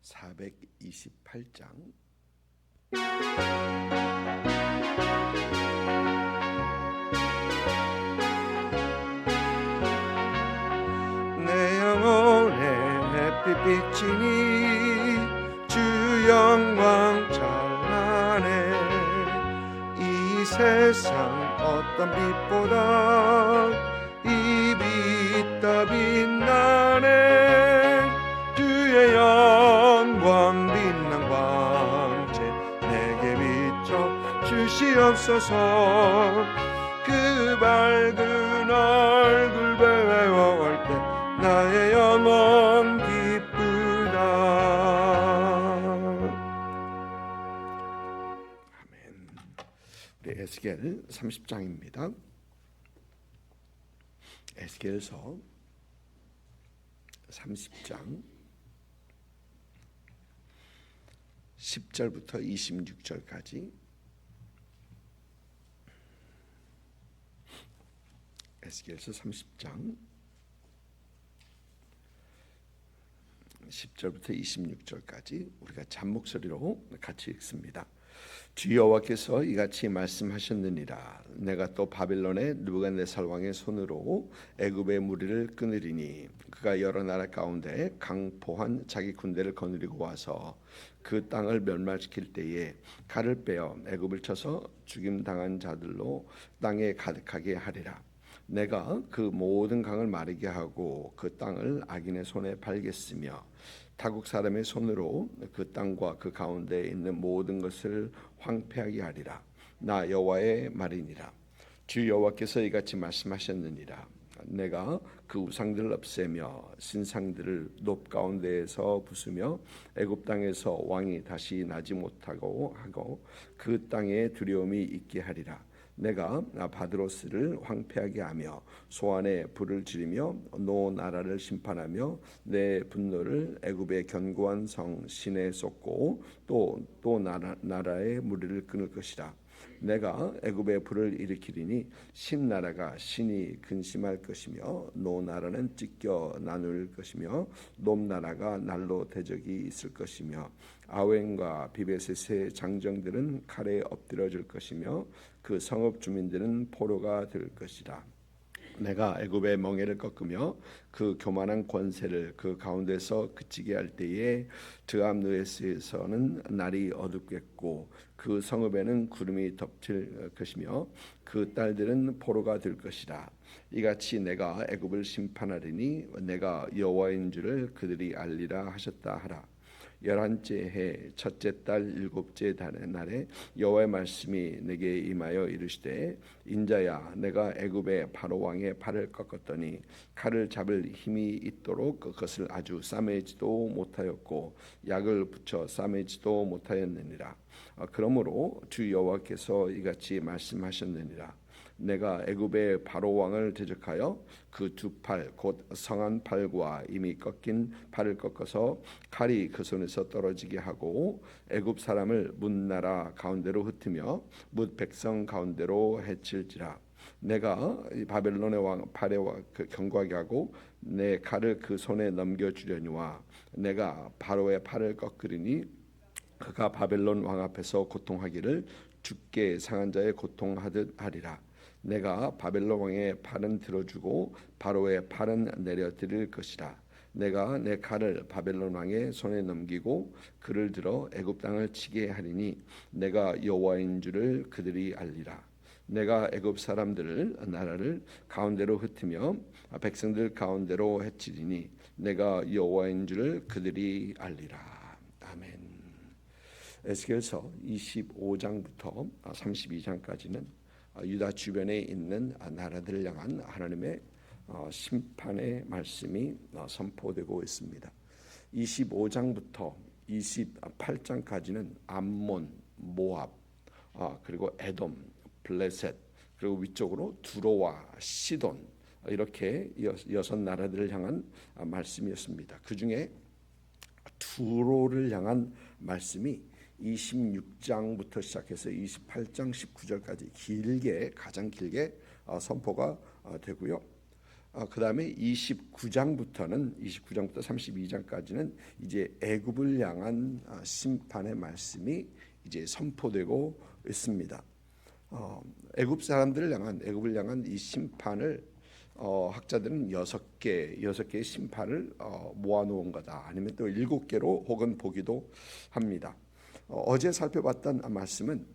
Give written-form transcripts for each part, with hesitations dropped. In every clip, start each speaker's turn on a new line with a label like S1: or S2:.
S1: 428장 내 영혼에 햇빛 비치니 주 영광 찬란해. 이 세상 어떤 빛보다 이 빛 더 빛나네. 주의 영광 빛난 광채 내게 비춰 주시옵소서. 그 밝은 얼굴 배워올 때 나의 영혼 기쁘다. 아멘. 우리 에스겔 30장입니다. 에스겔서 30장 10절부터 26절까지 에스겔서 30장 10절부터 26절까지 우리가 잠목소리로 같이 읽습니다. 주 여호와께서 이같이 말씀하셨느니라. 내가 또 바벨론의 느부갓네살 왕의 손으로 애굽의 무리를 끊으리니 그가 여러 나라 가운데 강포한 자기 군대를 거느리고 와서 그 땅을 멸망시킬 때에 칼을 빼어 애굽을 쳐서 죽임 당한 자들로 땅에 가득하게 하리라. 내가 그 모든 강을 마르게 하고 그 땅을 악인의 손에 팔겠으며 타국 사람의 손으로 그 땅과 그 가운데에 있는 모든 것을 황폐하게 하리라. 나 여호와의 말이니라. 주 여호와께서 이같이 말씀하셨느니라. 내가 그 우상들을 없애며 신상들을 높 가운데에서 부수며 애굽 땅에서 왕이 다시 나지 못하고 하고 그 땅에 두려움이 있게 하리라. 내가 바드로스를 황폐하게 하며 소안에 불을 지르며 노 나라를 심판하며 내 분노를 애굽의 견고한 성 시내에 쏟고 또 나라의 무리를 끊을 것이라. 내가 애굽에 불을 일으키리니 신 나라가 신이 근심할 것이며 노 나라는 찢겨 나눌 것이며 높 나라가 날로 대적이 있을 것이며 아웬과 비베셋의 장정들은 칼에 엎드려질 것이며 그 성읍 주민들은 포로가 될 것이라. 내가 애굽의 멍에를 꺾으며 그 교만한 권세를 그 가운데서 그치게 할 때에 드암누에스에서는 날이 어둡겠고 그 성읍에는 구름이 덮칠 것이며 그 딸들은 포로가 될 것이라. 이같이 내가 애굽을 심판하리니 내가 여호와인 줄을 그들이 알리라 하셨다 하라. 11째 해 첫째 달 7째 달의 날에 여호와의 말씀이 내게 임하여 이르시되 인자야, 내가 애굽의 바로 왕의 팔을 꺾었더니 칼을 잡을 힘이 있도록 그것을 아주 싸매지도 못하였고 약을 붙여 싸매지도 못하였느니라. 그러므로 주 여호와께서 이같이 말씀하셨느니라. 내가 애굽의 바로 왕을 대적하여 그 두 팔 곧 성한 팔과 이미 꺾인 팔을 꺾어서 칼이 그 손에서 떨어지게 하고 애굽 사람을 문 나라 가운데로 흩으며 뭇 백성 가운데로 해칠지라. 내가 바벨론의 왕 팔에 경고하게 하고 내 칼을 그 손에 넘겨주려니와 내가 바로의 팔을 꺾으리니 그가 바벨론 왕 앞에서 고통하기를 죽게 상한 자의 고통하듯 하리라. 내가 바벨론 왕의 팔은 들어주고 바로의 팔은 내려드릴 것이라. 내가 내 칼을 바벨론 왕의 손에 넘기고 그를 들어 애굽 땅을 치게 하리니 내가 여호와인 줄을 그들이 알리라. 내가 애굽 사람들을 나라를 가운데로 흩으며 백성들 가운데로 해치리니 내가 여호와인 줄을 그들이 알리라. 아멘. 에스겔서 25장부터 32장까지는 유다 주변에 있는 나라들을 향한 하나님의 심판의 말씀이 선포되고 있습니다. 25장부터 28장까지는 암몬, 모압, 그리고 에돔, 블레셋, 그리고 위쪽으로 두로와 시돈, 이렇게 6나라들을 향한 말씀이었습니다. 그 중에 두로를 향한 말씀이 26장부터 시작해서 28장 19절까지 가장 길게 선포가 되고요. 그다음에 29장부터 32장까지는 이제 애굽을 향한 심판의 말씀이 이제 선포되고 있습니다. 애굽을 향한 이 심판을 학자들은 여섯 개의 심판을 모아놓은 거다. 아니면 또 7개로 혹은 보기도 합니다. 어제 살펴봤던 말씀은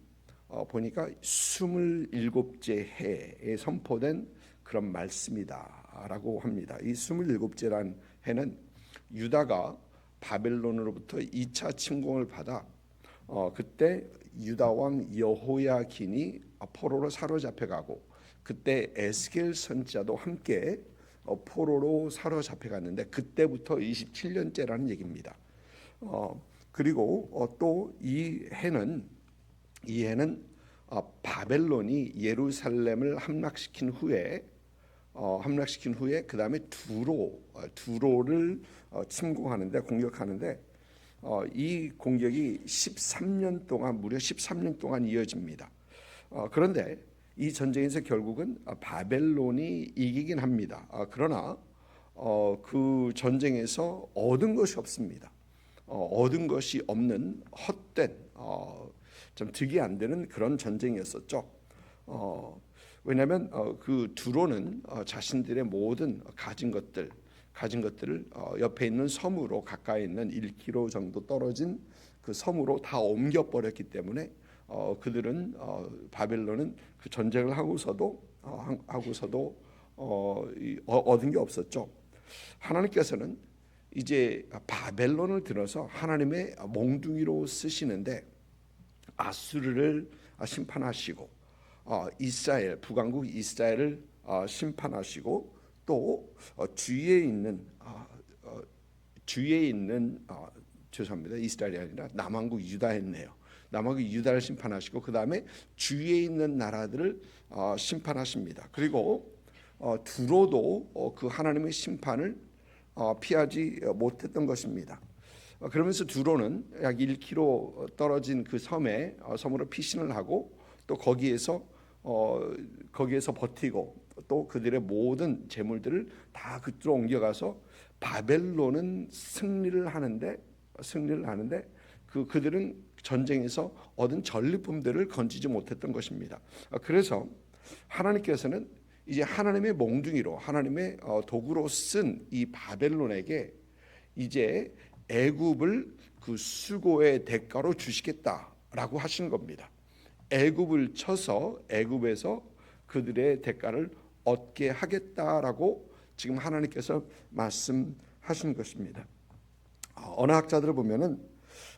S1: 보니까 27째 해에 선포된 그런 말씀이다라고 합니다. 이 27째란 해는 유다가 바벨론으로부터 2차 침공을 받아 그때 유다 왕 여호야긴이 포로로 사로잡혀가고 그때 에스겔 선지자도 함께 포로로 사로잡혀갔는데 그때부터 27년째라는 얘기입니다. 그리고 또 이 해는 바벨론이 예루살렘을 함락시킨 후에 그 다음에 두로를 침공하는데 공격하는데 이 공격이 13년 동안 무려 13년 동안 이어집니다. 그런데 이 전쟁에서 결국은 바벨론이 이기긴 합니다. 그러나 그 전쟁에서 얻은 것이 없습니다. 얻은 것이 없는 헛된 좀 득이 안 되는 그런 전쟁이었었죠. 왜냐하면 그 두로는 자신들의 모든 가진 것들을 옆에 있는 섬으로 가까이 있는 1km 정도 떨어진 그 섬으로 다 옮겨 버렸기 때문에 그들은 바벨론은 그 전쟁을 하고서도 얻은 게 없었죠. 하나님께서는 이제 바벨론을 들어서 하나님의 몽둥이로 쓰시는데 아수르를 심판하시고 이스라엘 북왕국 이스라엘을 심판하시고 또 주위에 있는 죄송합니다. 이스라엘이 아니라 남왕국 유다였네요. 남왕국 유다를 심판하시고 그 다음에 주위에 있는 나라들을 심판하십니다. 그리고 두로도 그 하나님의 심판을 피하지 못했던 것입니다. 그러면서 두로는 약 1km 떨어진 그 섬으로 피신을 하고 또 거기에서 버티고 또 그들의 모든 재물들을 다 그쪽으로 옮겨가서 바벨론은 승리를 하는데 그들은 전쟁에서 얻은 전리품들을 건지지 못했던 것입니다. 그래서 하나님께서는 이제 하나님의 몽둥이로 하나님의 도구로 쓴 이 바벨론에게 이제 애굽을 그 수고의 대가로 주시겠다라고 하신 겁니다. 애굽을 쳐서 애굽에서 그들의 대가를 얻게 하겠다라고 지금 하나님께서 말씀하신 것입니다. 어느 학자들을 보면은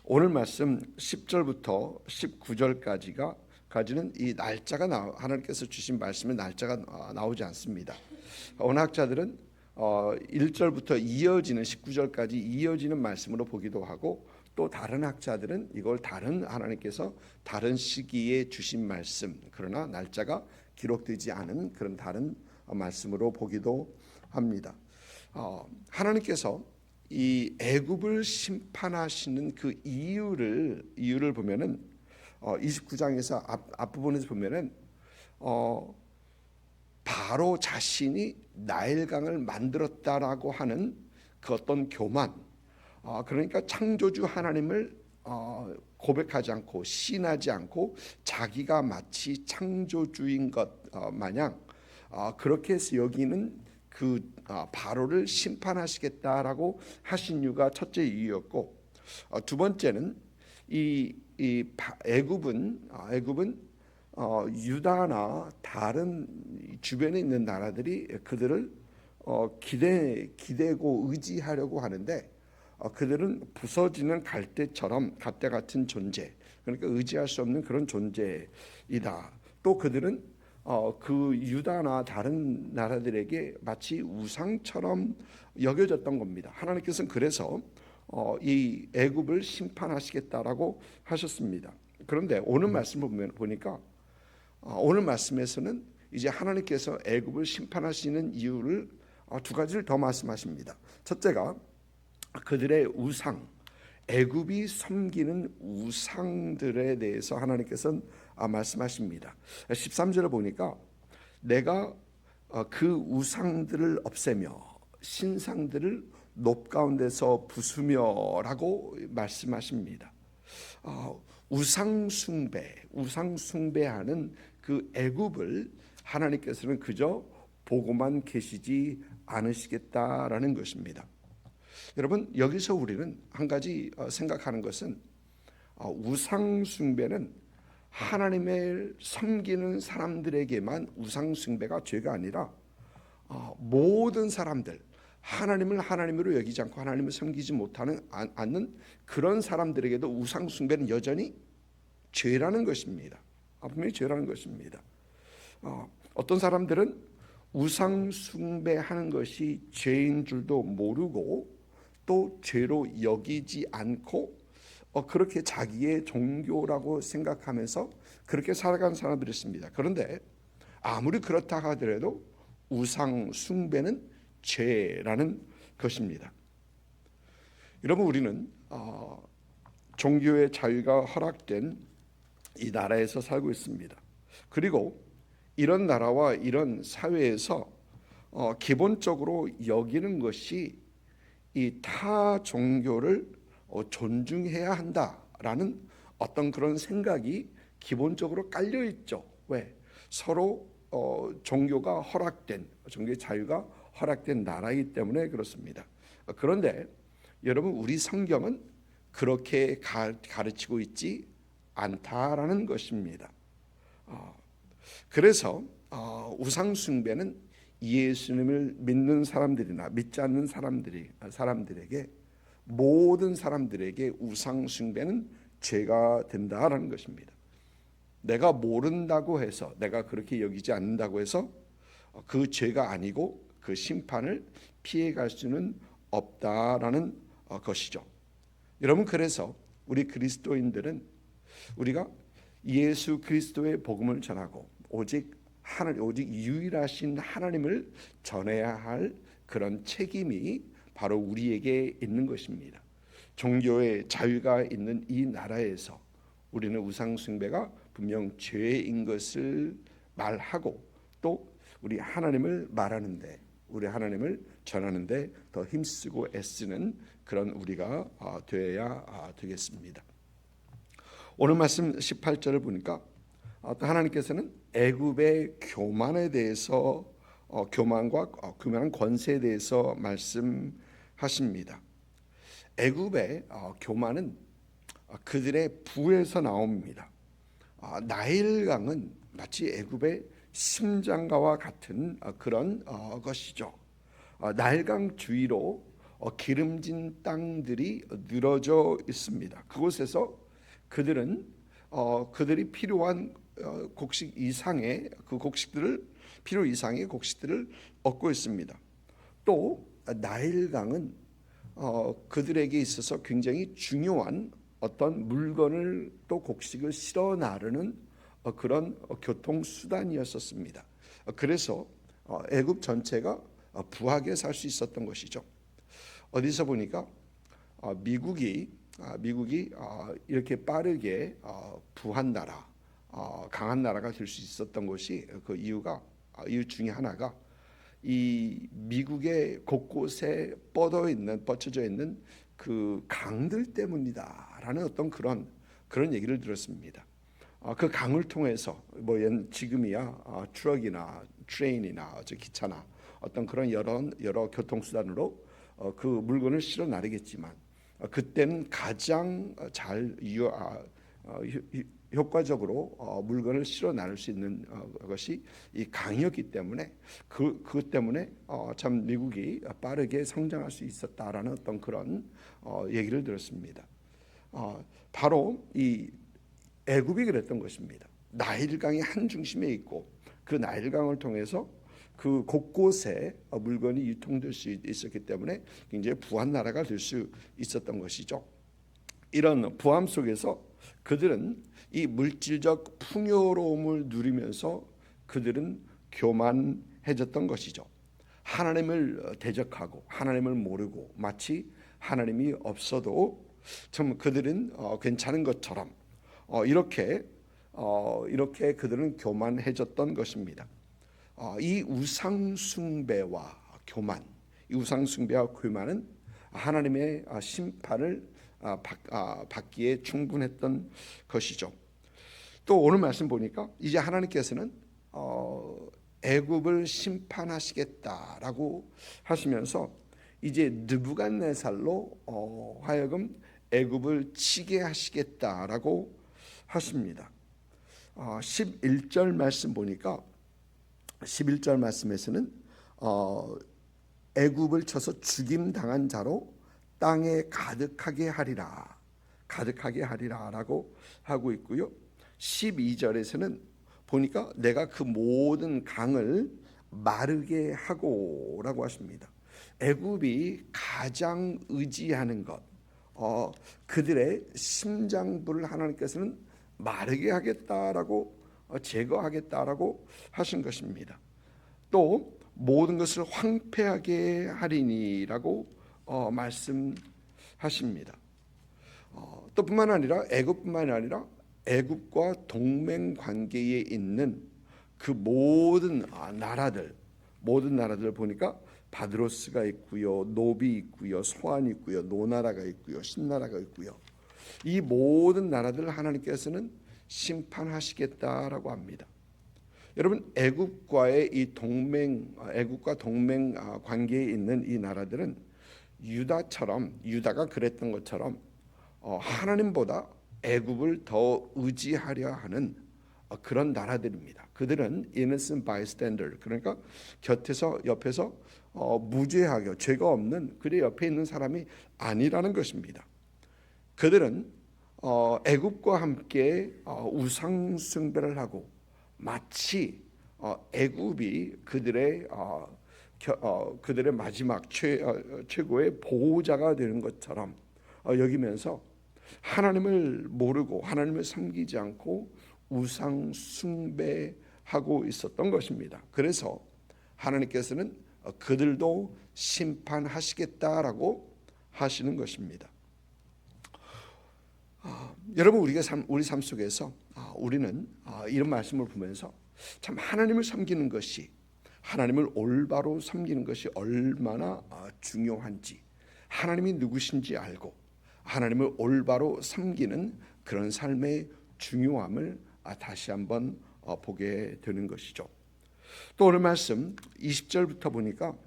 S1: 오늘 말씀 10절부터 19절까지는 이 날짜가 하나님께서 주신 말씀의 날짜가 나오지 않습니다. 어느 학자들은 1절부터 이어지는 19절까지 이어지는 말씀으로 보기도 하고 또 다른 학자들은 이걸 하나님께서 다른 시기에 주신 말씀 그러나 날짜가 기록되지 않은 그런 다른 말씀으로 보기도 합니다. 하나님께서 이 애굽을 심판하시는 그 이유를 보면은 29장에서 앞부분에서 보면은 바로 자신이 나일강을 만들었다라고 하는 그 어떤 교만, 그러니까 창조주 하나님을 고백하지 않고 신하지 않고 자기가 마치 창조주인 것 마냥 그렇게 해서 여기는 그 바로를 심판하시겠다라고 하신 이유가 첫째 이유였고, 두 번째는 이 애굽은 유다나 다른 주변에 있는 나라들이 그들을 기대고 의지하려고 하는데 그들은 부서지는 갈대 같은 존재, 그러니까 의지할 수 없는 그런 존재이다. 또 그들은 그 유다나 다른 나라들에게 마치 우상처럼 여겨졌던 겁니다. 하나님께서는 그래서 이 애굽을 심판하시겠다라고 하셨습니다. 그런데 오늘 말씀을 보니까 오늘 말씀에서는 이제 하나님께서 애굽을 심판하시는 이유를 두 가지를 더 말씀하십니다. 첫째가 그들의 우상, 애굽이 섬기는 우상들에 대해서 하나님께서는 말씀하십니다. 13절을 보니까 내가 그 우상들을 없애며 신상들을 높 가운데서 부수며라고 말씀하십니다. 우상 숭배하는 그 애굽을 하나님께서는 그저 보고만 계시지 않으시겠다라는 것입니다. 여러분, 여기서 우리는 한 가지 생각하는 것은 우상 숭배는 하나님을 섬기는 사람들에게만 우상 숭배가 죄가 아니라 모든 사람들, 하나님을 하나님으로 여기지 않고 하나님을 섬기지 못하는 않는 그런 사람들에게도 우상 숭배는 여전히 죄라는 것입니다. 분명히 죄라는 것입니다. 어떤 사람들은 우상 숭배하는 것이 죄인 줄도 모르고 또 죄로 여기지 않고 그렇게 자기의 종교라고 생각하면서 그렇게 살아가는 사람들이 있습니다. 그런데 아무리 그렇다 하더라도 우상 숭배는 죄라는 것입니다. 여러분, 우리는 종교의 자유가 허락된 이 나라에서 살고 있습니다. 그리고 이런 나라와 이런 사회에서 기본적으로 여기는 것이 이 타 종교를 존중해야 한다라는 어떤 그런 생각이 기본적으로 깔려 있죠. 왜? 서로 종교가 허락된, 종교의 자유가 허락된 나라이기 때문에 그렇습니다. 그런데 여러분, 우리 성경은 그렇게 가르치고 있지 않다라는 것입니다. 그래서 우상 숭배는 예수님을 믿는 사람들이나 믿지 않는 사람들에게 모든 사람들에게 우상 숭배는 죄가 된다라는 것입니다. 내가 모른다고 해서, 내가 그렇게 여기지 않는다고 해서 그 죄가 아니고 그 심판을 피해갈 수는 없다라는 것이죠. 여러분, 그래서 우리 그리스도인들은 우리가 예수 그리스도의 복음을 전하고 오직 유일하신 하나님을 전해야 할 그런 책임이 바로 우리에게 있는 것입니다. 종교의 자유가 있는 이 나라에서 우리는 우상 숭배가 분명 죄인 것을 말하고 또 우리 하나님을 말하는데, 우리 하나님을 전하는데 더 힘쓰고 애쓰는 그런 우리가 되어야 되겠습니다. 오늘 말씀 18절을 보니까 또 하나님께서는 애굽의 교만에 대해서 교만한 권세에 대해서 말씀하십니다. 애굽의 교만은 그들의 부에서 나옵니다. 나일강은 마치 애굽의 심장가와 같은 그런 것이죠. 나일강 주위로 기름진 땅들이 늘어져 있습니다. 그곳에서 그들이 필요한 곡식 이상의 필요 이상의 곡식들을 얻고 있습니다. 또 나일강은 그들에게 있어서 굉장히 중요한 어떤 물건을 또 곡식을 실어 나르는 그런 교통 수단이었었습니다. 그래서 애굽 전체가 부하게 살 수 있었던 것이죠. 어디서 보니까 미국이 이렇게 빠르게 부한 나라, 강한 나라가 될 수 있었던 것이 그 이유 중에 하나가 이 미국의 곳곳에 뻗쳐져 있는 그 강들 때문이다라는 어떤 그런 얘기를 들었습니다. 그 강을 통해서 지금이야 트럭이나 트레인이나 기차나 어떤 그런 여러 교통수단으로 그 물건을 실어 나르겠지만 그때는 가장 잘 효과적으로 물건을 실어 나를 수 있는 것이 이 강이었기 때문에 그것 때문에 참 미국이 빠르게 성장할 수 있었다라는 어떤 그런 얘기를 들었습니다. 바로 이 애굽이 그랬던 것입니다. 나일강이 한 중심에 있고 그 나일강을 통해서 그 곳곳에 물건이 유통될 수 있었기 때문에 굉장히 부한 나라가 될 수 있었던 것이죠. 이런 부함 속에서 그들은 이 물질적 풍요로움을 누리면서 그들은 교만해졌던 것이죠. 하나님을 대적하고 하나님을 모르고 마치 하나님이 없어도 참 그들은 괜찮은 것처럼 이렇게 그들은 교만해졌던 것입니다. 이 우상 숭배와 교만, 이 우상 숭배와 교만은 하나님의 심판을 받기에 충분했던 것이죠. 또 오늘 말씀 보니까 이제 하나님께서는 애굽을 심판하시겠다라고 하시면서 이제 느부갓네살로 하여금 애굽을 치게 하시겠다라고 하십니다. 11절 말씀 보니까 11절 말씀에서는 애굽을 쳐서 죽임 당한 자로 땅에 가득하게 하리라라고 하고 있고요. 12절에서는 보니까 내가 그 모든 강을 마르게 하고라고 하십니다. 애굽이 가장 의지하는 것, 그들의 심장부를 하나님께서는 마르게 하겠다라고 제거하겠다라고 하신 것입니다. 또 모든 것을 황폐하게 하리니라고 말씀하십니다. 또 뿐만 아니라 애굽뿐만 아니라 애굽과 동맹 관계에 있는 그 모든 나라들 보니까 바드로스가 있고요, 노비 있고요, 소안이 있고요, 노나라가 있고요, 신나라가 있고요. 이 모든 나라들을 하나님께서는 심판하시겠다라고 합니다. 여러분, 애굽과의 이 애굽과 동맹 관계에 있는 이 나라들은 유다가 그랬던 것처럼 하나님보다 애굽을 더 의지하려 하는 그런 나라들입니다. 그들은 innocent bystander, 그러니까 옆에서 무죄하게 죄가 없는 그의 옆에 있는 사람이 아니라는 것입니다. 그들은 애굽과 함께 우상 숭배를 하고 마치 애굽이 그들의 마지막 최고의 보호자가 되는 것처럼 여기면서 하나님을 모르고 하나님을 섬기지 않고 우상 숭배하고 있었던 것입니다. 그래서 하나님께서는 그들도 심판하시겠다라고 하시는 것입니다. 여러분, 우리 삶 속에서 우리는 이런 말씀을 보면서 참 하나님을 섬기는 것이, 하나님을 올바로 섬기는 것이 얼마나 중요한지, 하나님이 누구신지 알고 하나님을 올바로 섬기는 그런 삶의 중요함을 다시 한번 보게 되는 것이죠. 또 오늘 말씀 20절부터 보니까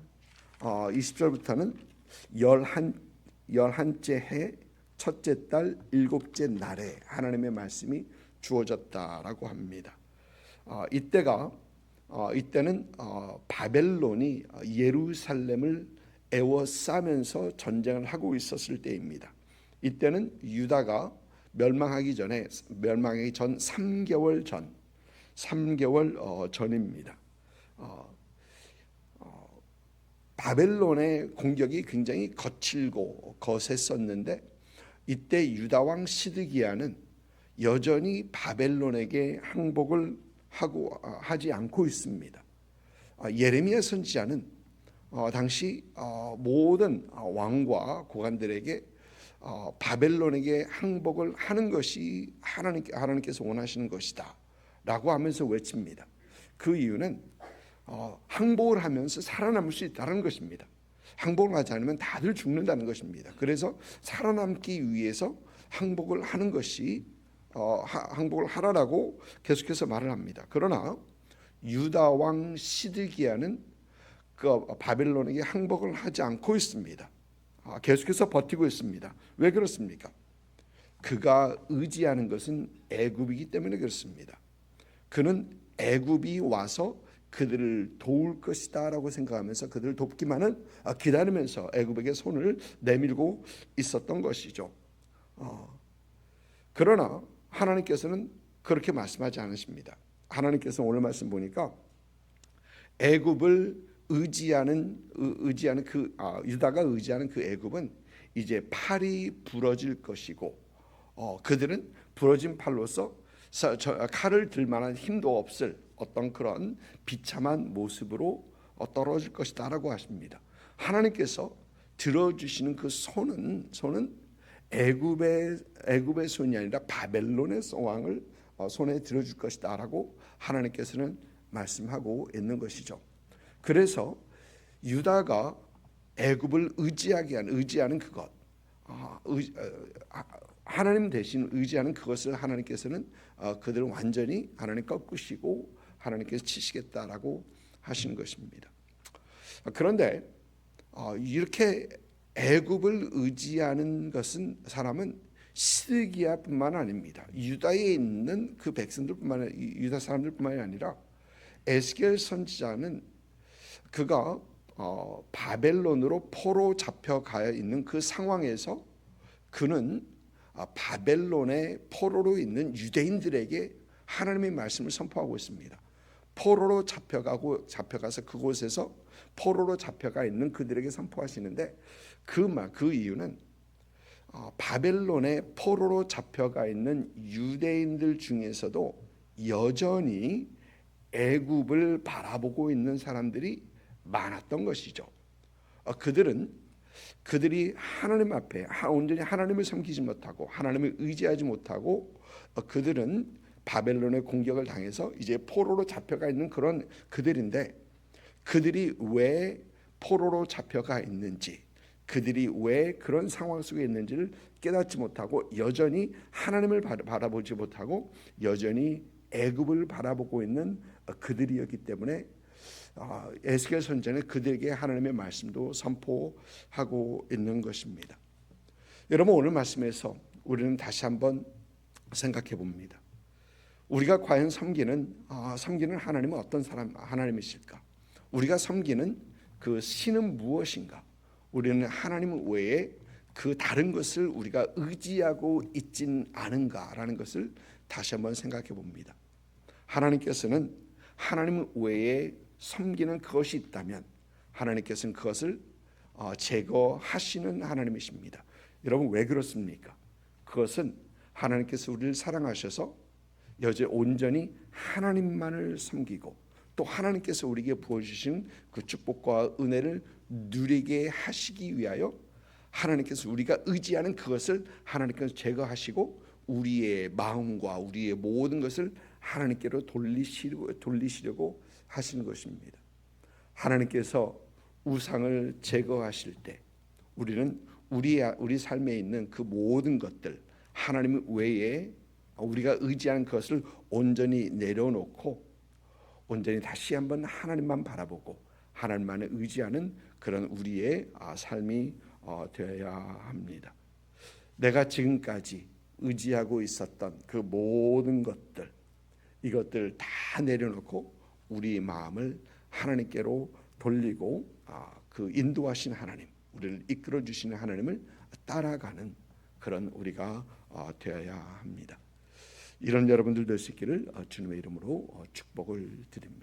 S1: 20절부터는 열한째 해 첫째 달 일곱째 날에 하나님의 말씀이 주어졌다라고 합니다. 이때는 바벨론이 예루살렘을 에워싸면서 전쟁을 하고 있었을 때입니다. 이때는 유다가 멸망하기 전 3개월 전입니다. 바벨론의 공격이 굉장히 거칠고 거셌었는데 이때 유다 왕 시드기야는 여전히 바벨론에게 항복을 하지 않고 있습니다. 예레미야 선지자는 당시 모든 왕과 고관들에게 바벨론에게 항복을 하는 것이 하나님께서 원하시는 것이다 라고 하면서 외칩니다. 그 이유는 항복을 하면서 살아남을 수 있다는 것입니다. 항복을 하지 않으면 다들 죽는다는 것입니다. 그래서 살아남기 위해서 항복을 하는 것이 항복을 하라라고 계속해서 말을 합니다. 그러나 유다 왕 시드기야는 그 바벨론에게 항복을 하지 않고 있습니다. 계속해서 버티고 있습니다. 왜 그렇습니까? 그가 의지하는 것은 애굽이기 때문에 그렇습니다. 그는 애굽이 와서 그들을 도울 것이다라고 생각하면서 그들을 돕기만은 기다리면서 애굽에게 손을 내밀고 있었던 것이죠. 그러나 하나님께서는 그렇게 말씀하지 않으십니다. 하나님께서 오늘 말씀 보니까 애굽을 의지하는 유다가 의지하는 그 애굽은 이제 팔이 부러질 것이고 그들은 부러진 팔로서 칼을 들 만한 힘도 없을 어떤 그런 비참한 모습으로 떨어질 것이다라고 하십니다. 하나님께서 들어주시는 그 손은 애굽의 손이 아니라 바벨론의 왕을 손에 들어줄 것이다라고 하나님께서는 말씀하고 있는 것이죠. 그래서 유다가 애굽을 의지하는 그것, 하나님 대신 의지하는 그것을 하나님께서는 그들은 완전히 하나님 꺾으시고 하나님께서 치시겠다라고 하시는 것입니다. 그런데 이렇게 애굽을 의지하는 것은 사람은 시드기야뿐만 아닙니다. 유다에 있는 그 백성들뿐만 유다 사람들뿐만이 아니라 에스겔 선지자는 그가 바벨론으로 포로 잡혀가 있는 그 상황에서 그는 바벨론의 포로로 있는 유대인들에게 하나님의 말씀을 선포하고 있습니다. 포로로 잡혀가서 그곳에서 포로로 잡혀가 있는 그들에게 선포하시는데 그 이유는 바벨론의 포로로 잡혀가 있는 유대인들 중에서도 여전히 애굽을 바라보고 있는 사람들이 많았던 것이죠. 그들이 하나님 앞에 온전히 하나님을 섬기지 못하고 하나님을 의지하지 못하고 그들은 바벨론의 공격을 당해서 이제 포로로 잡혀가 있는 그런 그들인데 그들이 왜 포로로 잡혀가 있는지 그들이 왜 그런 상황 속에 있는지를 깨닫지 못하고 여전히 하나님을 바라보지 못하고 여전히 애굽을 바라보고 있는 그들이었기 때문에 에스겔 선지자는 그들에게 하나님의 말씀도 선포하고 있는 것입니다. 여러분 오늘 말씀에서 우리는 다시 한번 생각해 봅니다. 우리가 과연 섬기는 하나님은 어떤 하나님이실까? 우리가 섬기는 그 신은 무엇인가? 우리는 하나님 외에 그 다른 것을 우리가 의지하고 있진 않은가라는 것을 다시 한번 생각해 봅니다. 하나님께서는 하나님 외에 섬기는 그것이 있다면 하나님께서는 그것을 제거하시는 하나님이십니다. 여러분 왜 그렇습니까? 그것은 하나님께서 우리를 사랑하셔서 여전히 온전히 하나님만을 섬기고 또 하나님께서 우리에게 부어주신 그 축복과 은혜를 누리게 하시기 위하여 하나님께서 우리가 의지하는 그것을 하나님께서 제거하시고 우리의 마음과 우리의 모든 것을 하나님께로 돌리시려고 하시는 것입니다. 하나님께서 우상을 제거하실 때 우리는 우리 삶에 있는 그 모든 것들 하나님 외에 우리가 의지하는 것을 온전히 내려놓고 온전히 다시 한번 하나님만 바라보고 하나님만을 의지하는 그런 우리의 삶이 되어야 합니다. 내가 지금까지 의지하고 있었던 그 모든 것들 이것들 다 내려놓고 우리 마음을 하나님께로 돌리고 그 인도하신 하나님 우리를 이끌어 주시는 하나님을 따라가는 그런 우리가 되어야 합니다. 이런 여러분들 될 수 있기를 주님의 이름으로 축복을 드립니다.